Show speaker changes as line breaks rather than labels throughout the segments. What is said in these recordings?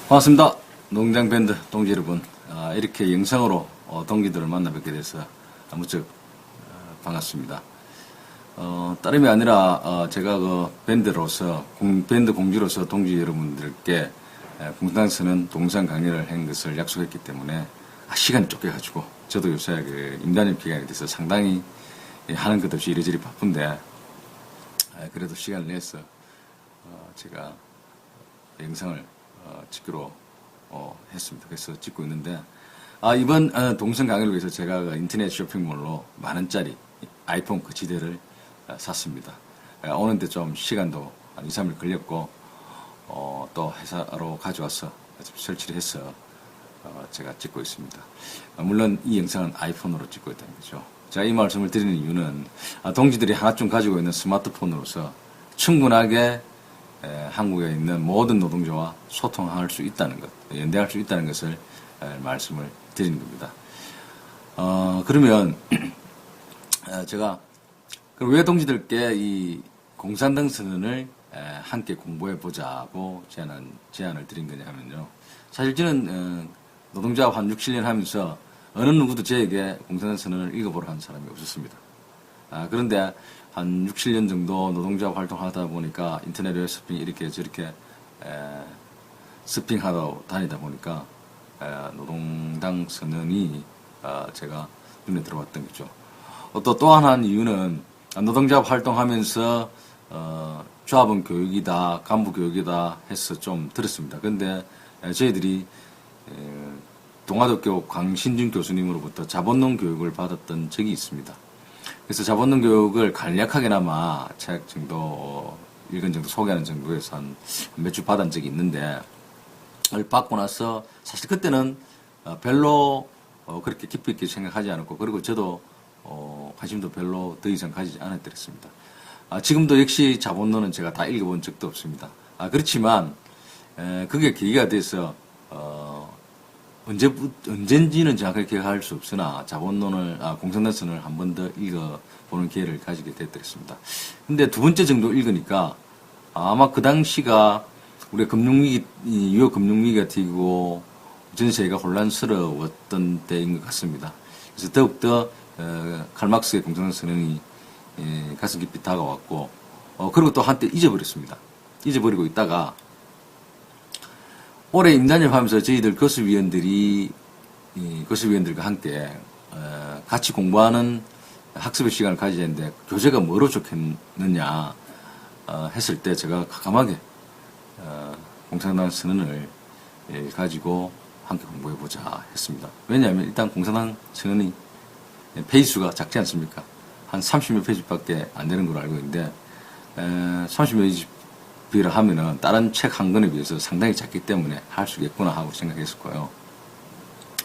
반갑습니다. 농장밴드 동지 여러분. 이렇게 영상으로 동기들을 만나 뵙게 돼서 무척 반갑습니다. 다름이 아니라 제가 그 밴드로서 밴드 공지로서 동지 여러분들께 공산당서는 동영상 강의를 한 것을 약속했기 때문에 시간이 쫓겨가지고 저도 요새 그 임단협 기간에 대해서 상당히 하는 것 없이 이리저리 바쁜데 그래도 시간을 내서 제가 영상을 찍기로 했습니다. 그래서 찍고 있는데 이번 동영상 강의를 위해서 제가 그 인터넷 쇼핑몰로 만원짜리 아이폰 거치대를 샀습니다. 오는데 좀 시간도 한 2, 3일 걸렸고 또 회사로 가져와서 설치를 해서 제가 찍고 있습니다. 물론 이 영상은 아이폰으로 찍고 있다는 거죠. 제가 이 말씀을 드리는 이유는 동지들이 하나쯤 가지고 있는 스마트폰으로서 충분하게 한국에 있는 모든 노동자와 소통할 수 있다는 것, 연대할 수 있다는 것을 말씀을 드리는 겁니다. 그러면 제가 왜 동지들께 이 공산당 선언을 함께 공부해 보자고 제안을 드린 거냐면요. 사실 저는 노동자 한 6, 7년 하면서 어느 누구도 저에게 공산당 선언을 읽어보라 한 사람이 없었습니다. 그런데 한 6, 7년 정도 노동자 활동하다 보니까 인터넷 서핑 이렇게 저렇게 서핑하다 다니다 보니까 노동당 선언이 제가 눈에 들어왔던 거죠. 또 하나는 이유는 노동자 활동하면서 조합원 교육이다, 간부 교육이다 해서 좀 들었습니다. 그런데 저희들이 동아대학교 강신준 교수님으로부터 자본론 교육을 받았던 적이 있습니다. 그래서 자본론 교육을 간략하게나마 책 정도 읽은 정도 소개하는 정도에서 한 몇 주 받은 적이 있는데 그걸 받고 나서 사실 그때는 별로 그렇게 깊이 있게 생각하지 않았고 그리고 저도 관심도 별로 더 이상 가지지 않았더랬습니다. 지금도 역시 자본론은 제가 다 읽어본 적도 없습니다. 그렇지만 그게 계기가 돼서 언젠지는 정확하게 기억할 수 없으나 자본론을 공산당 선언을 한 번 더 읽어보는 기회를 가지게 됐더랬습니다. 근데 두 번째 정도 읽으니까 아마 그 당시가 우리 금융위기, 유효 금융위기가 튀고 전 세계가 혼란스러웠던 때인 것 같습니다. 그래서 더욱더 칼막스의 공산당 선언이 가슴 깊이 다가왔고 그리고 또 한때 잊어버렸습니다. 잊어버리고 있다가 올해 임단협 하면서 저희들 교습위원들과 함께 같이 공부하는 학습의 시간을 가져야 하는데 교재가 뭐로 좋겠느냐 했을 때 제가 과감하게 공산당 선언을 가지고 함께 공부해보자 했습니다. 왜냐하면 일단 공산당 선언이 페이지수가 작지 않습니까? 한 30몇 페이지밖에 안 되는 걸로 알고 있는데 30몇 페이지라 하면은 다른 책 한 권에 비해서 상당히 작기 때문에 할 수 있겠구나 하고 생각했었고요.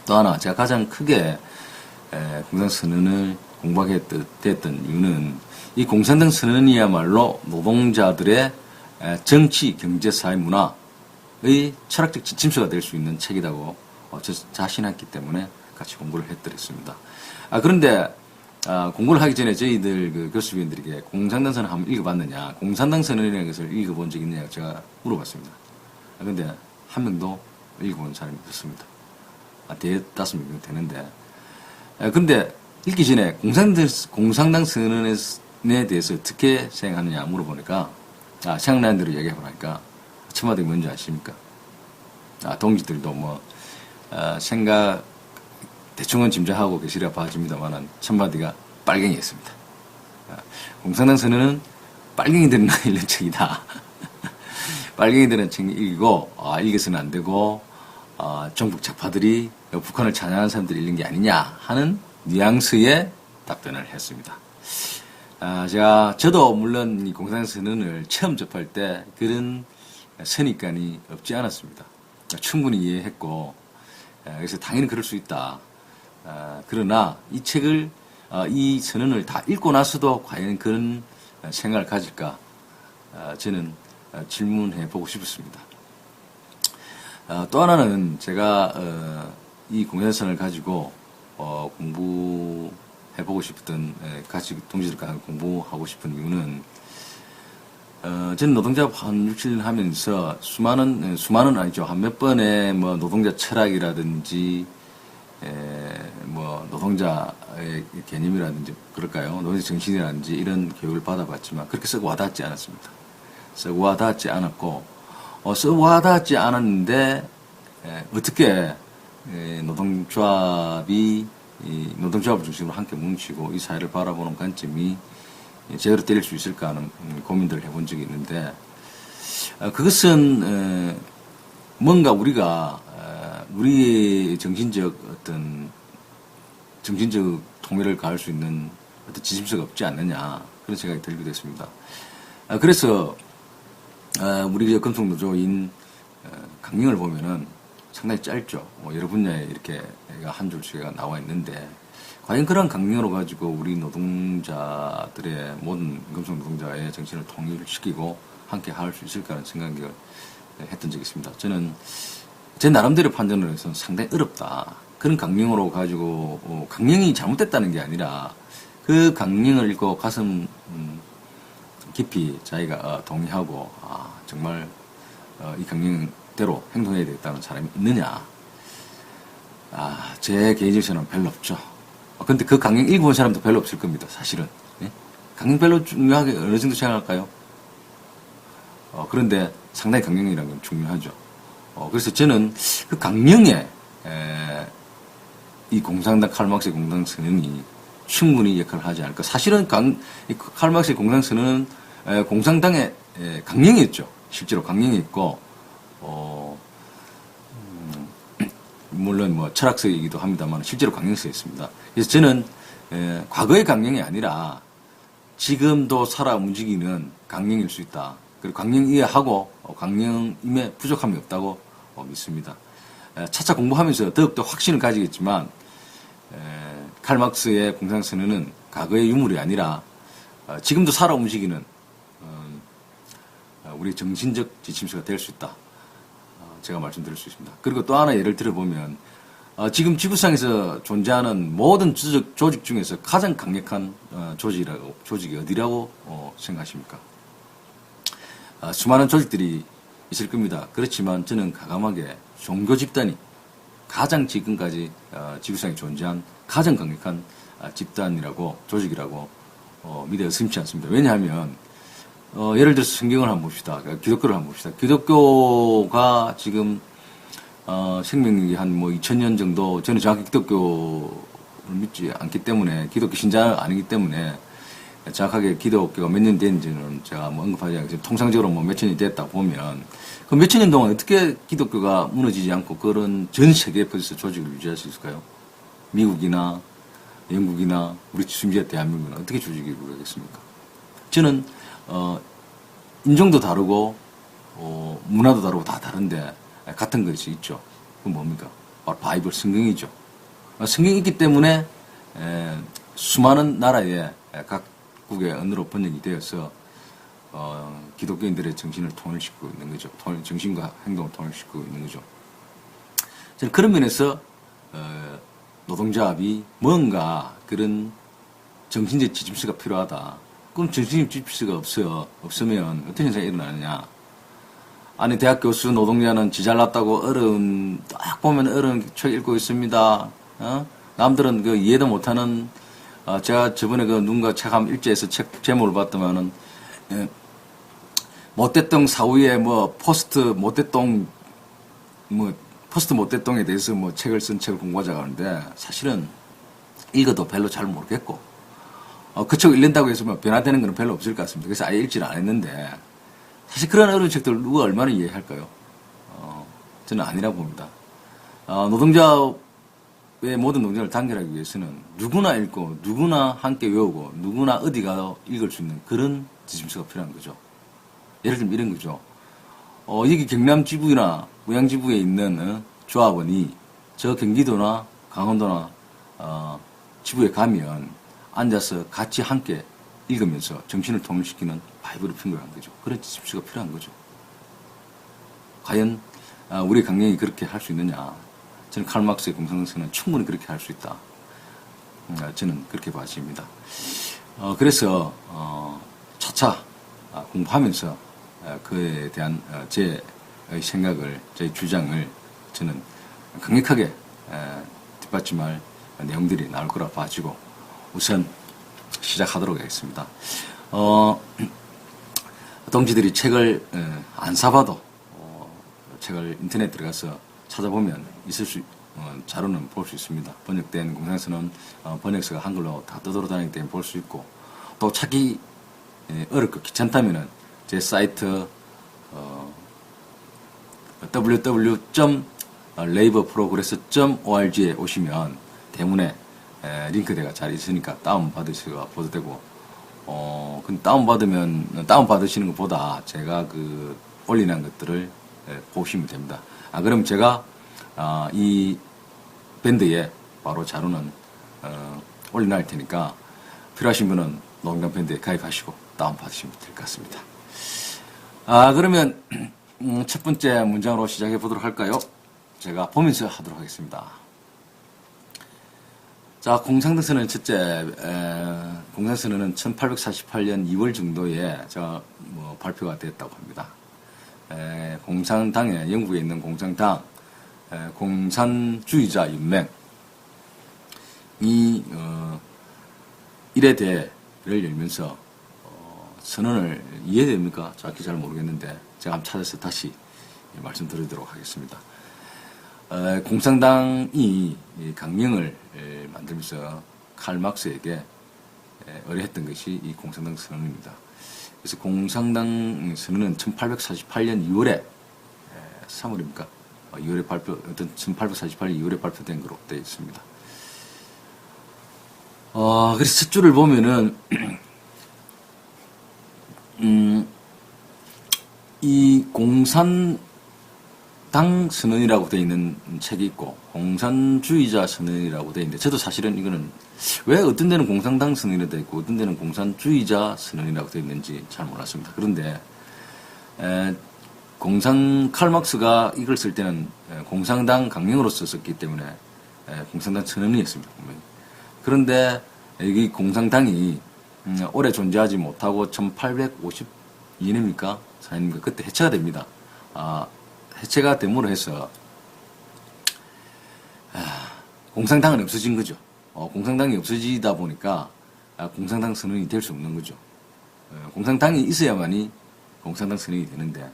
또 하나 제가 가장 크게 공산당 선언을 공부하게 됐던 이유는 이 공산당 선언이야말로 노동자들의 정치, 경제, 사회, 문화의 철학적 지침서가 될 수 있는 책이라고 저 자신했기 때문에 같이 공부를 했더랬습니다. 그런데 공부를 하기 전에 저희들 그 교수위원들에게 공산당 선언 한번 읽어봤느냐, 공산당 선언이라는 것을 읽어본 적이 있느냐 제가 물어봤습니다. 그런데 한 명도 읽어본 사람이 없었습니다. 대다섯 명 되는데. 근데 읽기 전에 공산당 선언에 대해서 어떻게 생각하느냐 물어보니까, 생각나는 대로 얘기해보니까, 첫 마디가 뭔지 아십니까? 동지들도 생각, 대충은 짐작하고 계시리라 봐집니다만은, 첫 마디가 빨갱이였습니다. 공산당 선언은 빨갱이들은 읽는 책이다. 빨갱이들은 책 읽고, 읽어서는 안 되고, 정북 좌파들이 북한을 찬양하는 사람들이 읽는 게 아니냐 하는 뉘앙스의 답변을 했습니다. 저도 물론 이 공산당 선언을 처음 접할 때 그런 선입관이 없지 않았습니다. 충분히 이해했고, 그래서 당연히 그럴 수 있다. 그러나 이 책을, 이 선언을 다 읽고 나서도 과연 그런 생각을 가질까? 저는 질문해 보고 싶었습니다. 또 하나는 제가 이 공산선을 가지고 공부해보고 싶었던 같이 동지들과 공부하고 싶은 이유는 저는 노동자 한 6, 7년 하면서 수많은 아니죠. 한 몇 번의 뭐 노동자 철학이라든지, 뭐 노동자의 개념이라든지 그럴까요? 노동자 정신이라든지 이런 교육을 받아봤지만 그렇게 썩 와닿지 않았습니다. 썩 와닿지 않았고, 썩 와닿지 않았는데, 어떻게 노동조합이 노동조합을 중심으로 함께 뭉치고 이 사회를 바라보는 관점이 제대로 때릴 수 있을까 하는 고민들을 해본 적이 있는데, 그것은 뭔가 우리가 우리의 정신적 통일을 가할 수 있는 어떤 지침서가 없지 않느냐 그런 생각이 들기도 했습니다. 그래서 우리 금속노조인 강령을 보면은 상당히 짧죠. 여러 분야에 이렇게 한 줄씩가 나와 있는데, 과연 그런 강령으로 가지고 우리 노동자들의 모든 금속 노동자의 정신을 통일시키고 함께 할 수 있을까 하는 생각을 했던 적이 있습니다. 저는 제 나름대로 판단을 해서는 상당히 어렵다. 그런 강령으로 가지고 강령이 잘못됐다는 게 아니라 그 강령을 읽고 가슴 깊이 자기가 동의하고 정말 이 강령대로 행동해야 되겠다는 사람이 있느냐. 제 개인적으로는 별로 없죠. 근데 그 강령 읽어본 사람도 별로 없을 겁니다. 사실은. 예? 강령 별로 중요하게 어느 정도 생각할까요? 그런데 상당히 강령이라는 건 중요하죠. 그래서 저는 그 강령에 이 공산당 칼막스의 공산선언이 충분히 역할을 하지 않을까. 사실은 칼막스의 공산선언은 공산당의 강령이었죠. 실제로 강령이었고, 물론 뭐 철학서이기도 합니다만 실제로 강령서였습니다. 그래서 저는 과거의 강령이 아니라 지금도 살아 움직이는 강령일 수 있다. 그리고 강령 이해하고 강령임에 부족함이 없다고 믿습니다. 차차 공부하면서 더욱더 확신을 가지겠지만 칼막스의 공산선언은 과거의 유물이 아니라 지금도 살아 움직이는 우리 정신적 지침서가 될 수 있다. 제가 말씀드릴 수 있습니다. 그리고 또 하나 예를 들어보면 지금 지구상에서 존재하는 모든 조직 중에서 가장 강력한 조직이 어디라고 생각하십니까? 수많은 조직들이 있을 겁니다. 그렇지만 저는 과감하게 종교 집단이 가장 지금까지 지구상에 존재한 가장 강력한 집단이라고 조직이라고 믿어 의심치 않습니다. 왜냐하면 예를 들어서 성경을 한번 봅시다. 기독교를 한번 봅시다. 기독교가 지금 생명력이 한 뭐 2000년 정도, 저는 정확히 기독교를 믿지 않기 때문에, 기독교 신자가 아니기 때문에 정확하게 기독교가 몇 년 된지는 제가 뭐 언급하지 않겠지만 통상적으로 뭐 몇천 년이 됐다 보면 그 몇천 년 동안 어떻게 기독교가 무너지지 않고 그런 전 세계에 퍼져서 조직을 유지할 수 있을까요? 미국이나 영국이나 우리 심지어 대한민국은 어떻게 조직이 이루어지겠습니까? 저는 인종도 다르고 문화도 다르고 다 다른데 같은 것이 있죠. 그건 뭡니까? 바로 바이블 성경이죠. 성경이 있기 때문에 수많은 나라에 각국의 언어로 번역이 되어서 기독교인들의 정신을 통일시키고 있는 거죠. 정신과 행동을 통일시키고 있는 거죠. 저는 그런 면에서 노동조합이 뭔가 그런 정신적 지침서가 필요하다. 그럼 정신적 지침서가 없으면 어떤 현상이 일어나느냐. 아니, 대학 교수 노동자는 지 잘났다고 딱 보면 어려운 책 읽고 있습니다. 남들은 그 이해도 못하는, 제가 저번에 그 누군가 책 한 일제에서 책 제목을 봤더만은, 모태똥 사후에 포스트 모태똥에 대해서 책을 쓴 책을 공부하자고 하는데, 사실은 읽어도 별로 잘 모르겠고, 그 책 읽는다고 해서 변화되는 건 별로 없을 것 같습니다. 그래서 아예 읽지를 안 했는데, 사실 그런 어려운 책들 누가 얼마나 이해할까요? 저는 아니라고 봅니다. 노동자의 모든 노동자를 단결하기 위해서는 누구나 읽고, 누구나 함께 외우고, 누구나 어디 가도 읽을 수 있는 그런 지침서가 필요한 거죠. 예를 들면 이런 거죠. 여기 경남 지부나 무양 지부에 있는 조합원이 저 경기도나 강원도나 지부에 가면 앉아서 같이 함께 읽으면서 정신을 통일시키는 바이블이 필요한 거죠. 그런 지침서가 필요한 거죠. 과연 우리 강령이 그렇게 할 수 있느냐. 저는 칼막스의 공산성은 충분히 그렇게 할 수 있다. 저는 그렇게 봐집니다. 그래서 차차 공부하면서 그에 대한 제 생각을, 제 주장을 저는 강력하게 뒷받침할 내용들이 나올 거라 봐지고 우선 시작하도록 하겠습니다. 동지들이 책을 안 사봐도 책을 인터넷 들어가서 찾아보면 있을 수 자료는 볼 수 있습니다. 번역된 공산서는 번역서가 한글로 다 떠돌아다니기 때문에 볼 수 있고 또 찾기 어렵고 귀찮다면은 제 사이트 www.laborprogress.org에 오시면 대문에 링크대가 잘 있으니까 다운받으시고 보도 되고 근데 다운받으시는 것보다 제가 올리는 것들을 보시면 됩니다. 그럼 제가 이 밴드에 바로 자료는 올려놓을 테니까 필요하신 분은 농담 밴드에 가입하시고 다운받으시면 될 것 같습니다. 그러면 첫 번째 문장으로 시작해 보도록 할까요? 제가 보면서 하도록 하겠습니다. 자, 공산당선언 첫째, 공산선언은 1848년 2월 정도에 발표가 됐다고 합니다. 공산당에, 영국에 있는 공산당, 공산주의자 연맹, 이, 1회 대회를 열면서, 선언을 이해됩니까? 정확히 잘 모르겠는데, 제가 한번 찾아서 다시 말씀드리도록 하겠습니다. 공산당이 강령을 만들면서 칼 막스에게 의뢰했던 것이 이 공산당 선언입니다. 그래서 공산당 선언은 1848년 2월에 3월입니까? 2월에 1848년 2월에 발표된 것으로 되어 있습니다. 그래서 첫 줄을 보면은 이 공산당 선언이라고 되어 있는 책이 있고 공산주의자 선언이라고 되어 있는데 저도 사실은 이거는 왜 어떤 데는 공산당 선언이라고 되어 있고 어떤 데는 공산주의자 선언이라고 되어 있는지 잘 몰랐습니다. 그런데 칼 막스가 이걸 쓸 때는 공산당 강령으로 썼기 때문에 공산당 선언이었습니다. 분명히. 그런데 이 공산당이 오래 존재하지 못하고 1852년입니까? 4년입니까? 그때 해체가 됩니다. 해체가 됨으로 해서 공산당은 없어진 거죠. 공산당이 없어지다 보니까 공산당 선언이 될 수 없는 거죠. 공산당이 있어야만이 공산당 선언이 되는데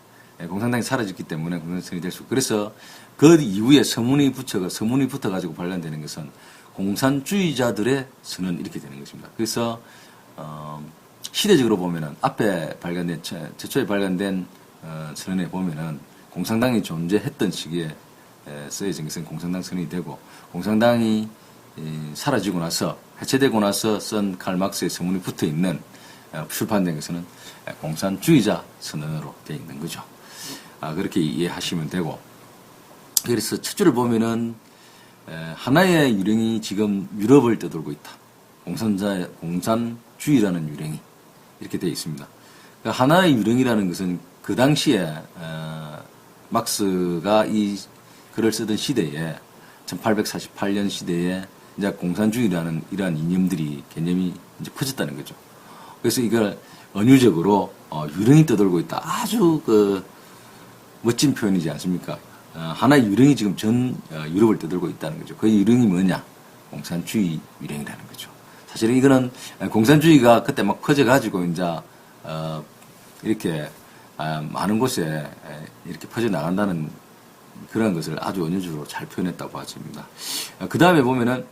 공산당이 사라졌기 때문에 공산당 선언이 될 수 없고 그래서 그 이후에 서문이 붙어가지고 발간되는 것은 공산주의자들의 선언 이렇게 되는 것입니다. 그래서 시대적으로 보면은 앞에 발간된 최초에 발간된 선언에 보면은 공산당이 존재했던 시기에 쓰여진 것은 공산당 선언이 되고 공산당이 사라지고 나서 해체되고 나서 쓴 칼 막스의 서문이 붙어 있는 출판된 것은 공산주의자 선언으로 되어 있는 거죠. 그렇게 이해하시면 되고 그래서 첫 줄을 보면은 하나의 유령이 지금 유럽을 떠돌고 있다. 공산주의라는 유령이 이렇게 되어 있습니다. 그러니까 하나의 유령이라는 것은 그 당시에 막스가 이 글을 쓰던 시대에 1848년 시대에 이제 공산주의라는 이러한 개념이 이제 퍼졌다는 거죠. 그래서 이걸 은유적으로 유령이 떠돌고 있다. 아주 멋진 표현이지 않습니까? 하나의 유령이 지금 전 유럽을 떠돌고 있다는 거죠. 그 유령이 뭐냐? 공산주의 유령이라는 거죠. 사실은 이거는 공산주의가 그때 막 퍼져가지고 이제 이렇게 많은 곳에 이렇게 퍼져나간다는 그런 것을 아주 은유적으로 잘 표현했다고 봐집니다. 그 다음에 보면은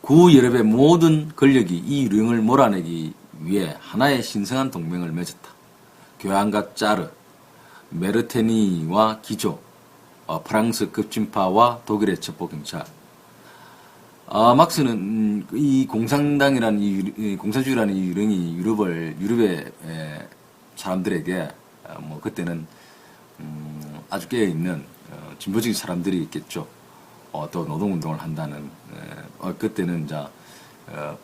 구유럽의 모든 권력이 이 유령을 몰아내기 위해 하나의 신성한 동맹을 맺었다. 교황과 짜르, 메르테니와 기조, 프랑스 급진파와 독일의 첩보경찰. 막스는 이 공산당이라는 공산주의라는 이 유령이 유럽의 사람들에게 그때는 아주 깨어있는 진보적인 사람들이 있겠죠. 또 노동운동을 한다는 그때는 이제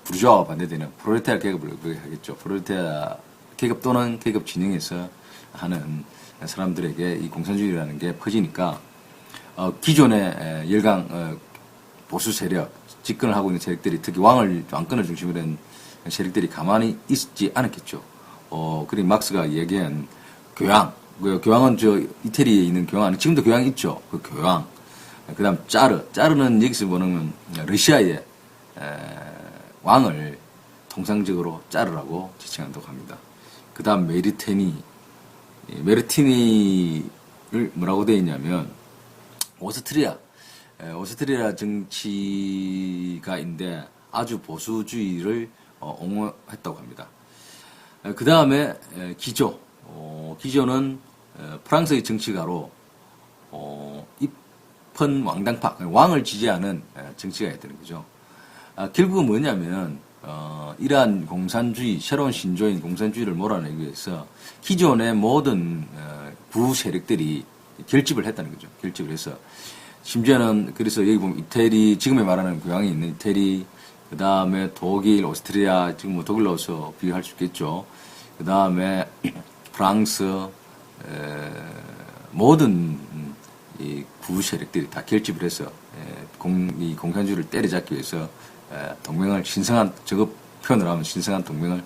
부르주아와 반대되는 프롤레타리아 계급을 하겠죠. 프롤레타리아 계급 또는 계급 진영에서 하는 사람들에게 이 공산주의라는 게 퍼지니까 기존의 열강 보수 세력, 집권을 하고 있는 세력들이 특히 왕권을 중심으로 한 세력들이 가만히 있지 않았겠죠. 그리고 막스가 얘기한 교양, 그 교양은 저 이태리에 있는 교양, 지금도 교양 있죠. 그 교양. 그 다음 짜르는 여기서 보는 러시아의 왕을 통상적으로 짜르라고 지칭한다고 합니다. 그 다음 메르티니를 뭐라고 되어 있냐면 오스트리아 정치가인데 아주 보수주의를 옹호했다고 합니다. 그 다음에 기조는 프랑스의 정치가로 입헌 왕당파, 왕을 지지하는 정치가였다는 거죠. 결국은 뭐냐면 이러한 공산주의, 새로운 신조인 공산주의를 몰아내기 위해서 기존의 모든 구세력들이 결집을 했다는 거죠. 결집을 해서 심지어는 그래서 여기 보면 이태리, 지금에 말하는 교양이 있는 이태리, 그 다음에 독일, 오스트리아, 지금 뭐 독일 넣어서 비교할 수 있겠죠. 그 다음에 프랑스, 모든 이 구세력들이 다 결집을 해서 이 공산주의를 때려잡기 위해서 동맹을 저거 표현을 하면 신성한 동맹을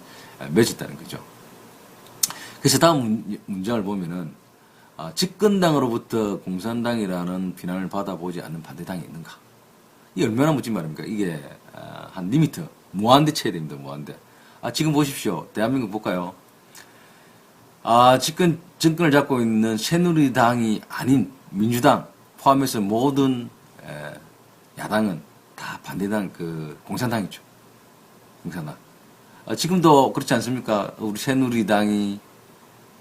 맺었다는 거죠. 그래서 다음 문장을 보면은 집권당으로부터 공산당이라는 비난을 받아보지 않는 반대당이 있는가? 이게 얼마나 멋진 말입니까? 이게 한 리미트 무한대 쳐야 됩니다. 무한대. 지금 보십시오. 대한민국 볼까요? 정권을 잡고 있는 새누리당이 아닌 민주당 포함해서 모든 야당은 다 반대당 공산당이죠. 공산당. 지금도 그렇지 않습니까? 우리 새누리당이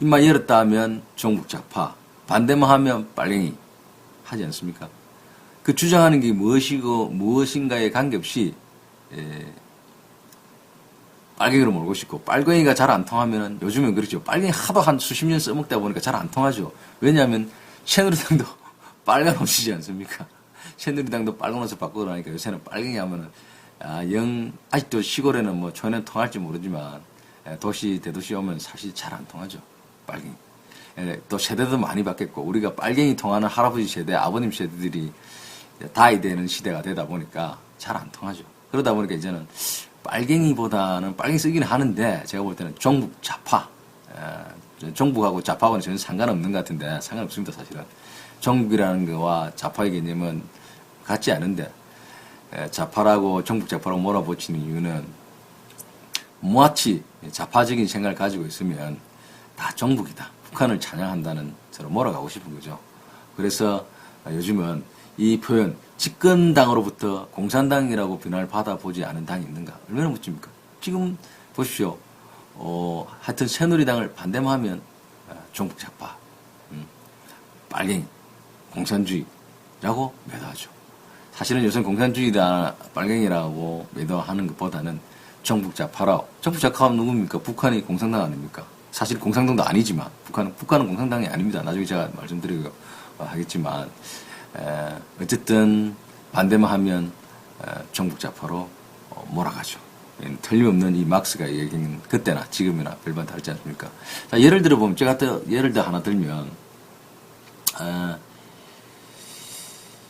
입만 열었다 하면 종북 좌파, 반대만 하면 빨갱이 하지 않습니까? 그 주장하는 게 무엇인가에 관계없이 빨갱이로 몰고 싶고, 빨갱이가 잘 안 통하면 요즘은 그렇죠. 빨갱이 하도 한 수십 년 써먹다 보니까 잘 안 통하죠. 왜냐하면 새누리당도 빨간 옷이지 않습니까? 새누리당도 빨간 옷을 바꾸고 나니까 요새는 빨갱이 하면은 아직도 시골에는 뭐 전혀 통할지 모르지만 대도시 오면 사실 잘 안 통하죠. 빨갱이. 또 세대도 많이 바뀌었고 우리가 빨갱이 통하는 할아버지 세대, 아버님 세대들이 다이 되는 시대가 되다 보니까 잘 안 통하죠. 그러다 보니까 이제는 빨갱이보다는 빨갱이 쓰기는 하는데 제가 볼 때는 종북 좌파, 종북하고 좌파하고는 전혀 상관없는 것 같은데 상관없습니다. 사실은 종북이라는 거와 좌파의 개념은 같지 않은데 좌파라고 종북 좌파라고 몰아붙이는 이유는 무아치 좌파적인 생각을 가지고 있으면 다 종북이다. 북한을 찬양한다는 서로 몰아가고 싶은 거죠. 그래서 요즘은 이 표현 집권당으로부터 공산당이라고 비난을 받아보지 않은 당이 있는가? 얼마나 멋집니까? 지금 보십시오. 하여튼 새누리당을 반대만 하면 종북 좌파, 빨갱이, 공산주의라고 매도하죠. 사실은 요새 공산주의다, 빨갱이라고 매도하는 것보다는 종북 좌파라고. 종북 좌파가 누굽니까? 북한이 공산당 아닙니까? 사실 공산당도 아니지만 북한은 공산당이 아닙니다. 나중에 제가 말씀드리고 하겠지만 어쨌든 반대만 하면 종북 좌파로 몰아가죠. 틀림없는 이 막스가 얘기는 그때나 지금이나 별반 다르지 않습니까? 자, 예를 들어보면 제가 예를 들어 하나 들면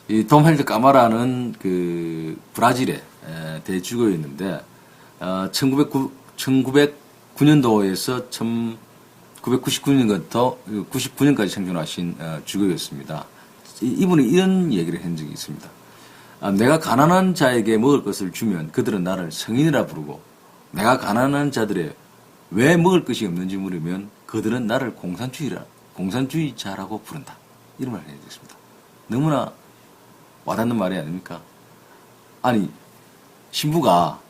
이 톰 헬드 까마라는 그 브라질의 대주교였는데 1909년도에서 1999년부터 99년까지 생존하신 주교였습니다. 이분이 이런 얘기를 한 적이 있습니다. 내가 가난한 자에게 먹을 것을 주면 그들은 나를 성인이라 부르고 내가 가난한 자들의 왜 먹을 것이 없는지 물으면 그들은 나를 공산주의자라고 부른다. 이런 말을 해주셨습니다. 너무나 와닿는 말이 아닙니까? 아니 신부가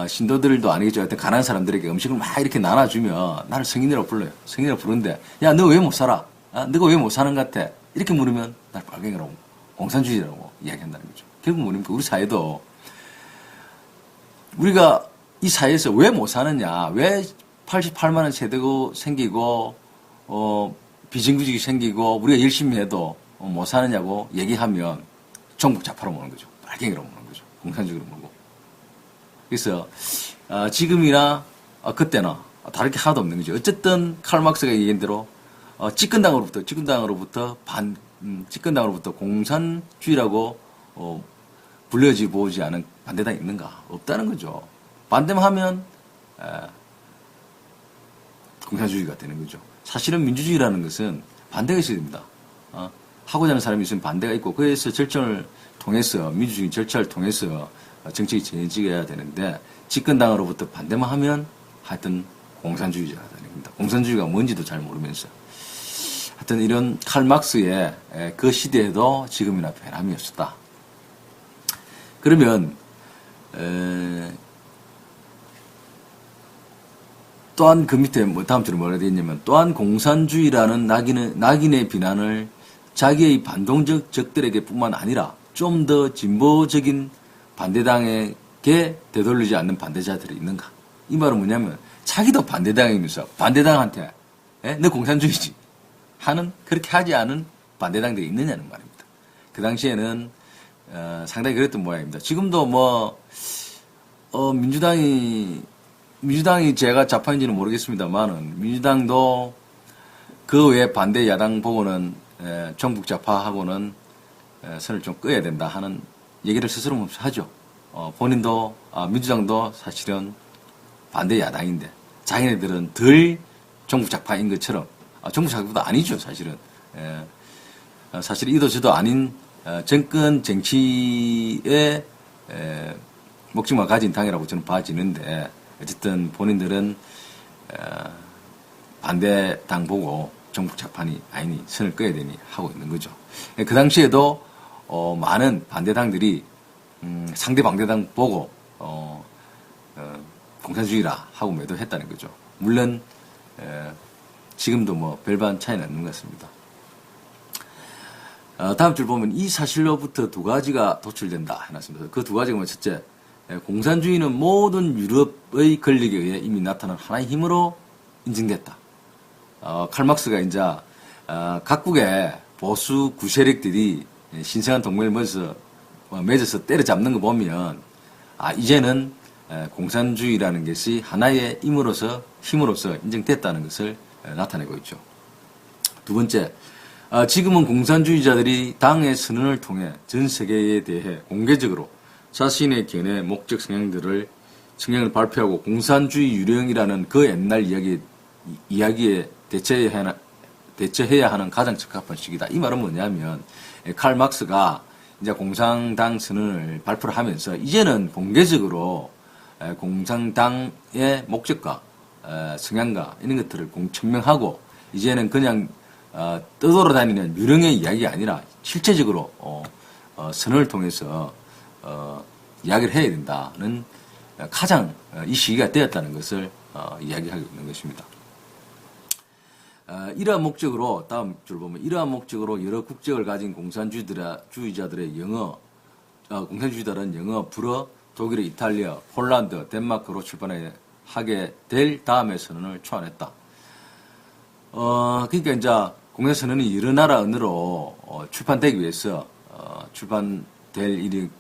신도들도 아니겠죠. 하여튼 가난한 사람들에게 음식을 막 이렇게 나눠주면 나를 성인이라고 불러요. 성인이라고 부르는데 야 너 왜 못 살아? 너가 왜 못 사는 것 같아? 이렇게 물으면 날 빨갱이라고 공산주의라고 이야기한다는 거죠. 결국 뭡니까? 우리 사회도 우리가 이 사회에서 왜 못 사느냐? 왜 88만 원 세대고 생기고 비정규직이 생기고 우리가 열심히 해도 못 사느냐고 얘기하면 종북 좌파로 보는 거죠. 빨갱이라고 보는 거죠. 공산주의로 보고. 그래서 지금이나 그때나 다를 게 하나도 없는 거죠. 어쨌든 칼 막스가 얘기한 대로 집권당으로부터 공산주의라고 불려지 보지 않은 반대당이 있는가? 없다는 거죠. 반대만 하면 공산주의가 되는 거죠. 사실은 민주주의라는 것은 반대가 있어야 됩니다. 하고자 하는 사람이 있으면 반대가 있고, 그래서 절정을 통해서, 민주주의 절차를 통해서 정책이 정해져야 되는데, 집권당으로부터 반대만 하면 하여튼 공산주의자가 되는 겁니다. 공산주의가 뭔지도 잘 모르면서. 하여튼 이런 칼 막스의 그 시대에도 지금이나 변함이 없었다. 그러면, 또한 그 밑에 다음 줄에 뭐라 되어 있냐면, 또한 공산주의라는 낙인의 비난을 자기의 반동적 적들에게 뿐만 아니라 좀 더 진보적인 반대당에게 되돌리지 않는 반대자들이 있는가. 이 말은 뭐냐면, 자기도 반대당이면서 반대당한테 너 공산주의지 하는, 그렇게 하지 않은 반대당들이 있느냐는 말입니다. 그 당시에는 상당히 그랬던 모양입니다. 지금도 민주당이 제가 좌파인지는 모르겠습니다만은, 민주당도 그 외 반대 야당 보고는 정북 좌파하고는 선을 좀 끄어야 된다 하는 얘기를 스스로 하죠. 본인도 민주당도 사실은 반대 야당인데 자기네들은 덜 정북 좌파인 것처럼, 정북 좌파도 아니죠 사실은. 사실 이도 저도 아닌 정권 정치의 목적만 가진 당이라고 저는 봐지는데, 어쨌든 본인들은 반대당 보고 정북 좌파니 아니니 선을 끄어야 되니 하고 있는 거죠. 그 당시에도 많은 반대당들이 상대 반대당 보고 공산주의라 하고 매도했다는 거죠. 물론 지금도 별반 차이는 없는 것 같습니다. 다음 줄 보면 이 사실로부터 두 가지가 도출된다 해놨습니다. 그 두 가지가 첫째, 공산주의는 모든 유럽의 권력에 의해 이미 나타난 하나의 힘으로 인증됐다. 칼막스가 이제 각국의 보수 구세력들이 신성한 동맹을 맺어서 때려잡는 거 보면 이제는 공산주의라는 것이 하나의 힘으로서 인정됐다는 것을 나타내고 있죠. 두 번째, 지금은 공산주의자들이 당의 선언을 통해 전 세계에 대해 공개적으로 자신의 견해, 목적, 성향을 발표하고 공산주의 유령이라는 그 옛날 이야기에 대처해야 하는 가장 적합한 시기다. 이 말은 뭐냐면, 칼 막스가 이제 공산당 선언을 발표를 하면서 이제는 공개적으로 공산당의 목적과 성향과 이런 것들을 공천명하고, 이제는 그냥 떠돌아다니는 유령의 이야기가 아니라 실제적으로 선언을 통해서 이야기를 해야 된다는 가장 이 시기가 되었다는 것을 이야기하고 있는 것입니다. 이러한 목적으로, 다음 줄 보면, 이러한 목적으로 여러 국적을 가진 공산주의자들은 영어, 불어, 독일어, 이탈리아, 폴란드, 덴마크로 출판하게 될 다음의 선언을 초안했다. 그러니까 이제 공산선언이 여러 나라 언어로 출판되기 위해서 출판될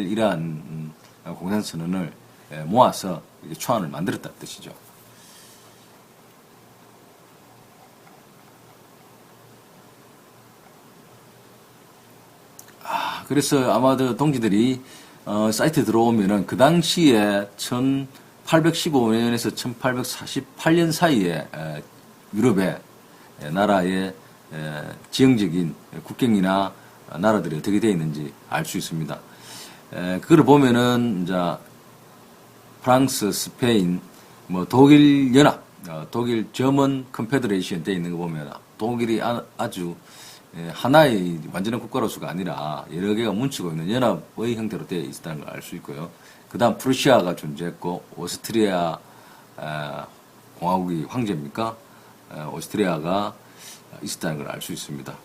이러한 공산선언을 모아서 초안을 만들었다는 뜻이죠. 그래서 아마도 동지들이 사이트에 들어오면은 그 당시에 1815년에서 1848년 사이에 유럽의 나라의 지형적인 국경이나 나라들이 어떻게 되어 있는지 알 수 있습니다. 그걸 보면은 이제 프랑스, 스페인, 독일 연합, 독일 저먼 컨페더레이션 되어 있는 거 보면 독일이 아주 하나의 완전한 국가로서가 아니라 여러 개가 뭉치고 있는 연합의 형태로 되어 있었다는 걸 알 수 있고요. 그 다음 프루시아가 존재했고, 오스트리아 공화국이 황제입니까? 오스트리아가 있었다는 걸 알 수 있습니다.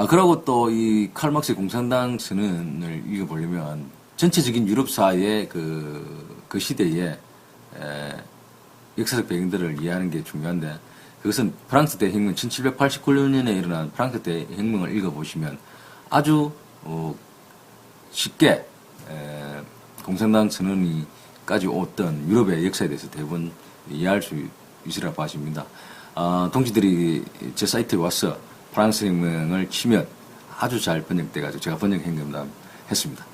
그리고 또 이 칼 막스의 공산당 선언을 읽어보려면 전체적인 유럽사의 그 시대의 역사적 배경들을 이해하는 게 중요한데, 그것은 프랑스 대혁명, 1789년에 일어난 프랑스 대혁명을 읽어보시면 아주 쉽게 공산당 선언이까지 왔던 유럽의 역사에 대해서 대부분 이해할 수 있으리라 봐집니다. 동지들이 제 사이트에 와서 프랑스 혁명을 치면 아주 잘 번역돼가지고 제가 번역 행동을 했습니다.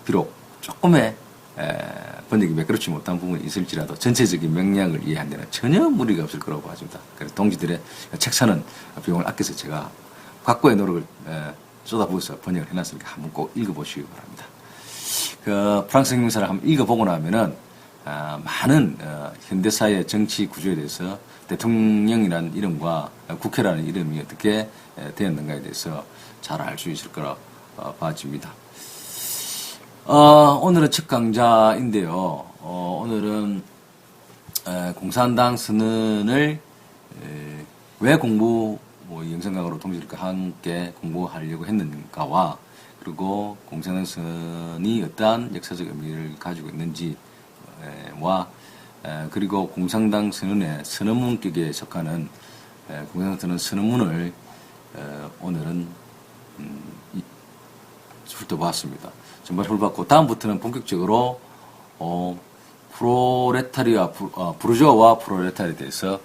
비록 조금의 번역이 매끄럽지 못한 부분이 있을지라도 전체적인 맥락을 이해하는 데는 전혀 무리가 없을 거라고 봐집니다. 그래서 동지들의 책 사는 비용을 아껴서 제가 각고의 노력을 쏟아부어서 번역을 해놨으니까 한번 꼭 읽어보시기 바랍니다. 그 프랑스 혁명사를 한번 읽어보고 나면은 많은 현대사의 정치 구조에 대해서 대통령이라는 이름과 국회라는 이름이 어떻게 되었는가에 대해서 잘 알 수 있을 거라 봐집니다. 오늘은 첫 강좌인데요. 오늘은 공산당 선언을 왜 공부 영상강으로 동지들과 함께 공부하려고 했는가와 그리고 공산당 선언이 어떠한 역사적 의미를 가지고 있는지와 그리고 공산당 선언의 선언문격에 속하는 공산당 선언 선언문을 오늘은 훑어보았습니다. 정말 훑어봤고 다음부터는 본격적으로 프로레타리아, 부르주아와 프로레타리아에 대해서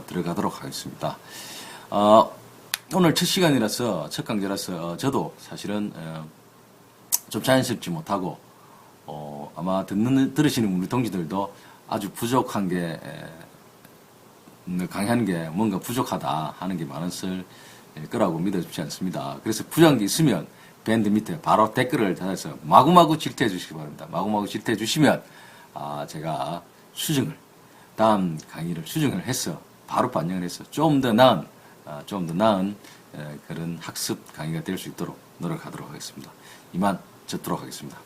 들어가도록 하겠습니다. 오늘 첫 시간이라서 첫 강좌라서 저도 사실은 좀 자연스럽지 못하고 아마 들으시는 우리 동지들도 아주 부족한 게 강의하는 게 뭔가 부족하다 하는 게 많았을 거라고 믿어지지 않습니다. 그래서 부족한 게 있으면 밴드 밑에 바로 댓글을 달아서 마구마구 질타해 주시기 바랍니다. 마구마구 질타해 주시면 제가 다음 강의를 수정을 해서 바로 반영을 해서 좀 더 나은 그런 학습 강의가 될 수 있도록 노력하도록 하겠습니다. 이만 젖도록 하겠습니다.